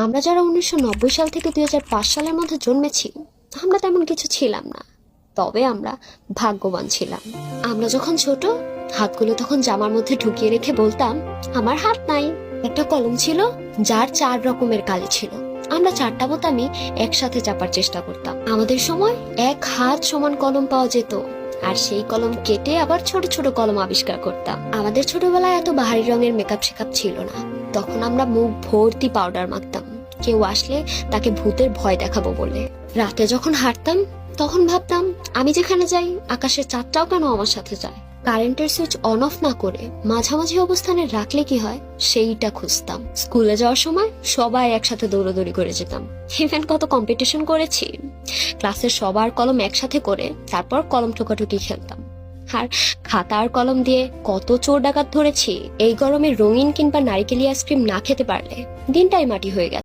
আমরা যারা 1990 সাল থেকে 2005 সালের মধ্যে জন্মেছি, আমরা তেমন কিছু ছিলাম না। তবে আমরা ভাগ্যবান ছিলাম। আমরা যখন ছোট, হাতগুলো তখন জামার মধ্যে ঢুকিয়ে রেখে বলতাম, আমার হাত নাই। একটা কলম ছিল যার 4 রকমের কালি ছিল। আমরা 4টা বোতামই একসাথে চাপার চেষ্টা করতাম। আমাদের সময় 1 হাত সমান কলম পাওয়া যেত, আর সেই কলম কেটে আবার ছোট ছোট কলম আবিষ্কার করতাম। আমাদের ছোটবেলায় এত বাহারি রঙের মেকআপ শেকআপ ছিল না। তখন আমরা মুখ ভর্তি পাউডার মাখতাম, কেউ আসলে তাকে ভূতের ভয় দেখাবো বলে। রাতে যখন হাঁটতাম তখন ভাবতাম, আমি যেখানে যাই আকাশের চাঁদটাও কেন আমার সাথে যায়। কারেন্টের সুইচ অন অফ না করে মাঝামাঝি অবস্থানে রাখলে কি হয় সেইটা খুঁজতাম। স্কুলে যাওয়ার সময় সবাই একসাথে দৌড়াদৌড়ি করে যেতাম। ইভেন কত কম্পিটিশন করেছি। ক্লাসের সবার কলম একসাথে করে তারপর কলম ঠোকাঠুকি খেলতাম। আর খাতা আর কলম দিয়ে কত চোর ডাকাত ধরেছি। এই গরমে রঙিন কিংবা নারিকেলি আইসক্রিম না খেতে পারলে দিনটাই মাটি হয়ে গেছে।